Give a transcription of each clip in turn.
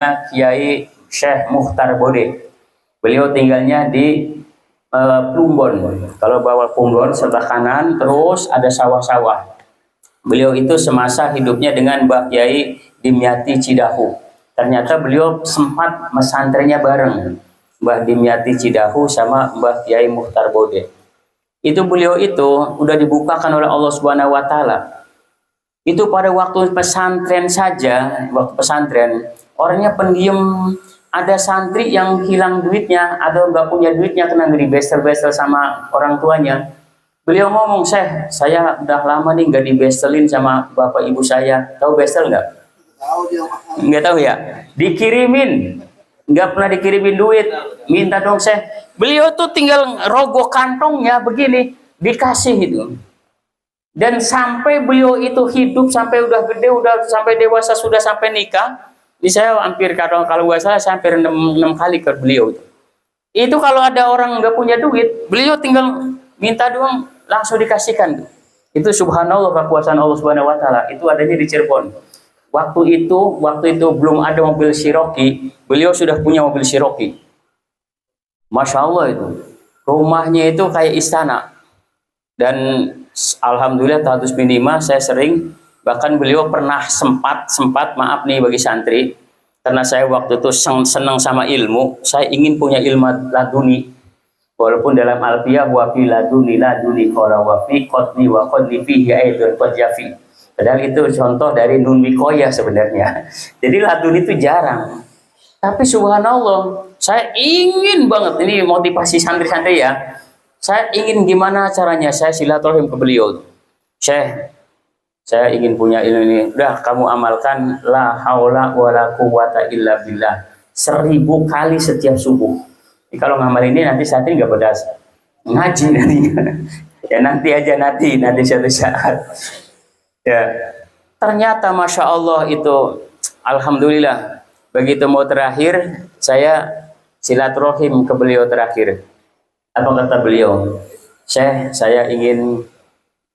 Kiai Syekh Mukhtar Bode. Beliau tinggalnya di Plumbon. Kalau bawa Plumbon sebelah kanan terus ada sawah-sawah. Beliau itu semasa hidupnya dengan Mbah Kiai Dimyati Cidahu. Ternyata beliau sempat mesantrennya bareng Mbah Dimyati Cidahu sama Mbah Kiai Mukhtar Bode. Itu beliau itu udah dibukakan oleh Allah Subhanahu wa taala. Itu pada waktu pesantren saja, waktu pesantren orangnya pendiam, ada santri yang hilang duitnya atau nggak punya duitnya kena dibestel-bestel sama orang tuanya. Beliau ngomong, saya udah lama nih nggak dibestelin sama bapak ibu saya. Tahu bestel nggak? Nggak tahu ya. Dikirimin, nggak pernah dikirimin duit. Minta dong Beliau tuh tinggal rogoh kantongnya begini, dikasih itu. Dan sampai beliau itu hidup sampai udah gede, udah sampai dewasa, sudah sampai nikah. Ini saya hampir kalau nggak salah saya hampir 6 kali ke beliau itu. Itu kalau ada orang nggak punya duit, beliau tinggal minta doang langsung dikasihkan. Itu subhanallah kekuasaan Allah Subhanahu wa taala. Itu adanya di Cirebon. Waktu itu belum ada mobil Cherokee, beliau sudah punya mobil Cherokee. Masya Allah itu. Rumahnya itu kayak istana. Dan alhamdulillah tahun 2005 saya sering, bahkan beliau pernah sempat maaf nih bagi santri, karena saya waktu itu senang sama ilmu, saya ingin punya ilmu laduni, walaupun dalam alfiyah wa fi laduni qara wa fi qadni wa qadni fihi aidun qad yafi, padahal itu contoh dari nun wikoyah sebenarnya. Jadi laduni itu jarang, tapi subhanallah saya ingin banget, ini motivasi santri-santri ya, saya ingin gimana caranya saya silaturahim ke beliau. Syekh, saya ingin punya ilmu ini. Udah kamu amalkan la haula wala quwata illa billah 1000 kali setiap subuh. Jadi kalau ngamal ini nanti saat ini nggak pedas. Ngaji nanti. Ya nanti aja nanti suatu saat. Ya. Ternyata Masya Allah itu alhamdulillah begitu mau terakhir saya silaturahim ke beliau terakhir. Apa kata beliau? Syekh, saya ingin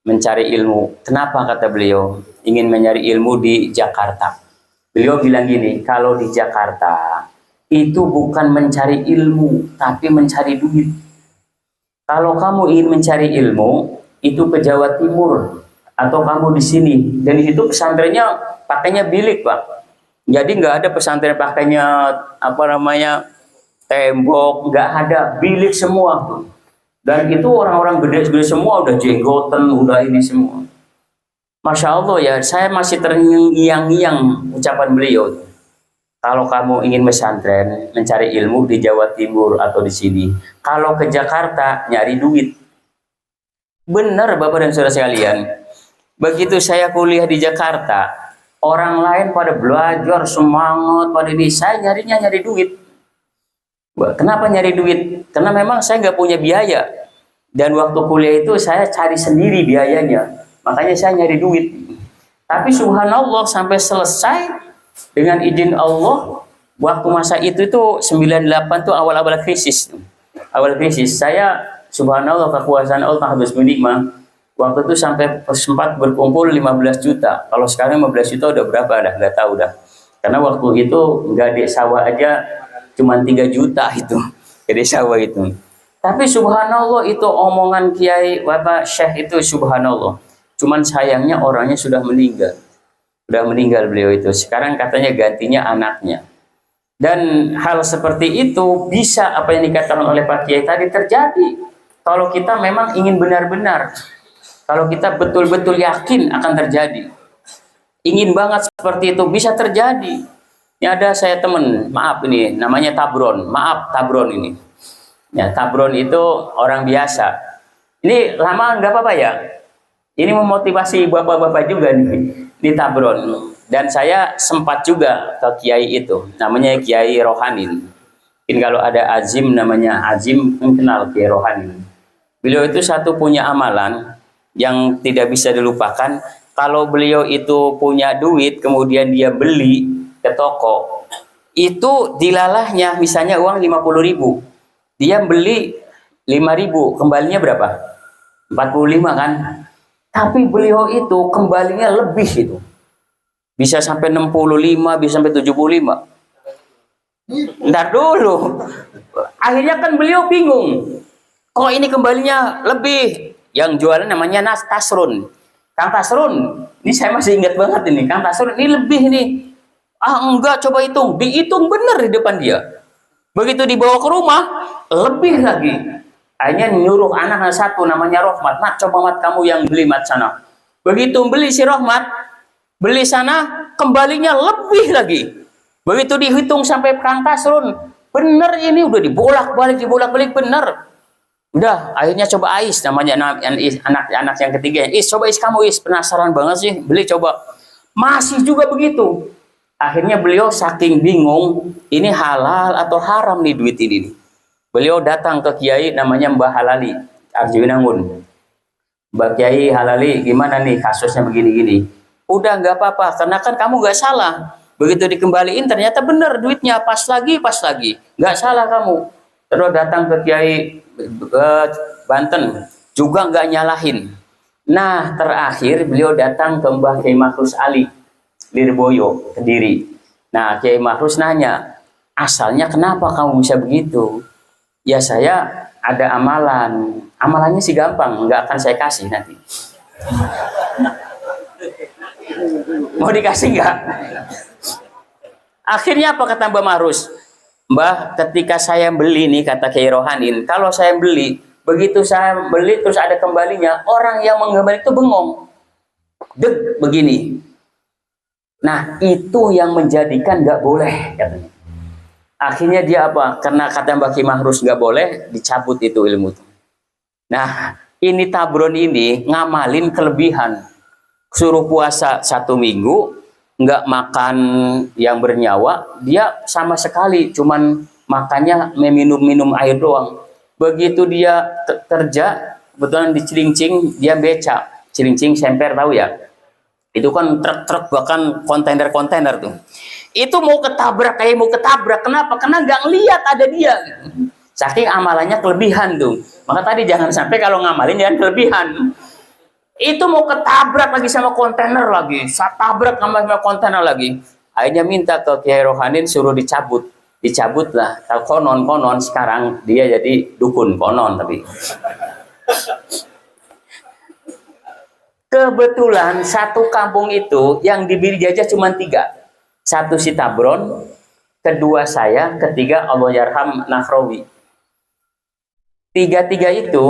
mencari ilmu. Kenapa kata beliau? Ingin mencari ilmu di Jakarta. Beliau bilang gini, kalau di Jakarta itu bukan mencari ilmu, tapi mencari duit. Kalau kamu ingin mencari ilmu, itu ke Jawa Timur atau kamu di sini. Dan di situ pesantrennya pakainya bilik, Pak. Jadi nggak ada pesantren pakainya tembok, nggak ada, bilik semua. Dan itu orang-orang gede-gede semua, udah jenggoten, udah ini semua. Masya Allah ya, saya masih terngiang-ngiang ucapan beliau. Kalau kamu ingin pesantren, mencari ilmu di Jawa Timur atau di sini. Kalau ke Jakarta, nyari duit. Benar Bapak dan Saudara sekalian. Begitu saya kuliah di Jakarta, orang lain pada belajar, semangat, pada ini. Saya nyari duit. Kenapa nyari duit? Karena memang saya nggak punya biaya. Dan waktu kuliah itu saya cari sendiri biayanya. Makanya saya nyari duit. Tapi subhanallah sampai selesai dengan izin Allah, waktu masa itu 98 tuh awal-awal krisis. Awal krisis. Saya subhanallah kekuasaan Allah habis menikmah. Waktu itu sampai sempat berkumpul 15 juta. Kalau sekarang 15 juta udah berapa dah? Nggak tahu dah. Karena waktu itu gade sawah aja cuma 3 juta itu, jadi sawah itu. Tapi subhanallah itu omongan Kiai Bapak Syekh itu subhanallah. Cuman sayangnya orangnya sudah meninggal. Sudah meninggal beliau itu. Sekarang katanya gantinya anaknya. Dan hal seperti itu bisa apa yang dikatakan oleh Pak Kiai tadi terjadi. Kalau kita memang ingin benar-benar. Kalau kita betul-betul yakin akan terjadi. Ingin banget seperti itu bisa terjadi. Ini ada saya temen, maaf ini namanya Tabron, maaf Tabron ini. Ya Tabron itu orang biasa. Ini lama nggak apa-apa ya. Ini memotivasi bapak-bapak juga nih, di Tabron. Dan saya sempat juga ke Kiai itu, namanya Kiai Rohanin. Mungkin kalau ada Azim namanya Azim, kenal Kiai Rohanin. Beliau itu satu punya amalan yang tidak bisa dilupakan. Kalau beliau itu punya duit, kemudian dia beli ke toko, itu dilalahnya misalnya uang 50.000, dia beli 5.000, kembalinya berapa? 45 kan? Tapi beliau itu kembalinya lebih itu, bisa sampai 65, bisa sampai 75. Ntar dulu. Akhirnya kan beliau bingung. Kok ini kembalinya lebih? Yang jualan namanya Tasrun. Kang Tasrun, ini saya masih ingat banget ini. Kang Tasrun ini lebih nih. Ah enggak, coba hitung. Dihitung bener di depan dia. Begitu dibawa ke rumah, lebih lagi. Akhirnya nyuruh anak satu namanya Rohmat. Mat, coba Mat kamu yang beli Mat sana. Begitu beli si Rohmat, beli sana, kembalinya lebih lagi. Begitu dihitung sampai Kang Tasrun, bener ini udah dibolak-balik bener. Udah, akhirnya coba Ais namanya anak yang ketiga. Coba kamu penasaran banget sih, beli coba. Masih juga begitu. Akhirnya beliau saking bingung, ini halal atau haram nih duit ini. Beliau datang ke Kiai namanya Mbah Halali, Arjunangun. Mbak Kiai Halali, gimana nih kasusnya begini-gini? Udah nggak apa-apa, karena kan kamu nggak salah. Begitu dikembaliin ternyata bener duitnya pas lagi, nggak salah kamu. Terus datang ke Kiai Banten juga nggak nyalahin. Nah terakhir beliau datang ke Mbah Kiai Mahrus Ali Lirboyo Kediri. Nah Kiai Mahrus nanya, asalnya kenapa kamu bisa begitu? Ya saya ada amalannya sih gampang, nggak akan saya kasih nanti. Mau dikasih nggak? Akhirnya apa kata Mbah Mahrus? Mbah, ketika saya beli nih, kata Kiai Rohanin, kalau saya beli, begitu saya beli terus ada kembalinya, orang yang mengembali itu bengong. Deg, begini. Nah, itu yang menjadikan nggak boleh, katanya. Akhirnya dia apa? Karena kata Mbah Kiai Mahrus nggak boleh, dicabut itu ilmu itu. Nah, ini Tabron ini ngamalin kelebihan. Suruh puasa 1 minggu, nggak makan yang bernyawa, dia sama sekali cuman makannya minum air doang. Begitu dia kerja, kebetulan di Cilincing, dia beca. Cilincing Semper tahu ya? Itu kan truk-truk bahkan kontainer-kontainer tuh. Itu mau ketabrak, kenapa? Karena nggak ngeliat ada dia. Saking amalannya kelebihan tuh. Maka tadi jangan sampai kalau ngamalin jangan kelebihan. Itu mau ketabrak lagi sama kontainer lagi, tabrak sama kontainer lagi. Akhirnya minta ke Kiai Rohanin suruh dicabut lah. Kalau konon sekarang dia jadi dukun konon tapi. Kebetulan satu kampung itu yang diberi jajah cuma 3. 1 si Tabron, kedua saya, ketiga Allahyarham Nahrawi. 3 itu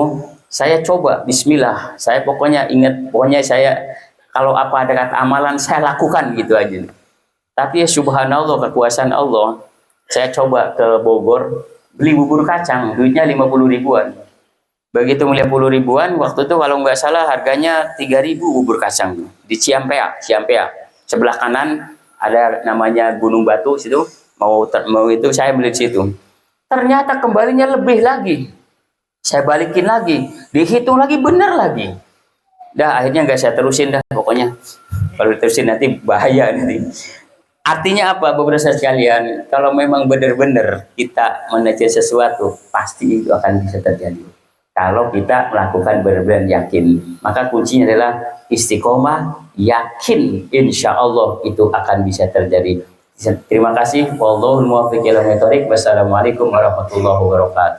saya coba bismillah, saya pokoknya ingat, saya kalau apa ada kata amalan saya lakukan gitu aja. Tapi ya subhanallah kekuasaan Allah, saya coba ke Bogor beli bubur kacang, duitnya 50 ribuan. Begitu 50 ribuan, waktu itu kalau nggak salah harganya 3.000 bubur kacang di Ciampea. Sebelah kanan ada namanya Gunung Batu situ, mau itu saya beli di situ. Ternyata kembalinya lebih lagi. Saya balikin lagi, dihitung lagi, bener lagi. Dah akhirnya nggak saya terusin dah pokoknya. Kalau diterusin nanti bahaya nanti. Artinya apa, beberapa sekalian? Kalau memang benar-benar kita menajar sesuatu, pasti itu akan bisa terjadi. Kalau kita melakukan benar-benar yakin, maka kuncinya adalah istiqomah, yakin, insya Allah itu akan bisa terjadi. Terima kasih. Wallahul muwaffiq ila aqwamit thoriq. Wassalamualaikum warahmatullahi wabarakatuh.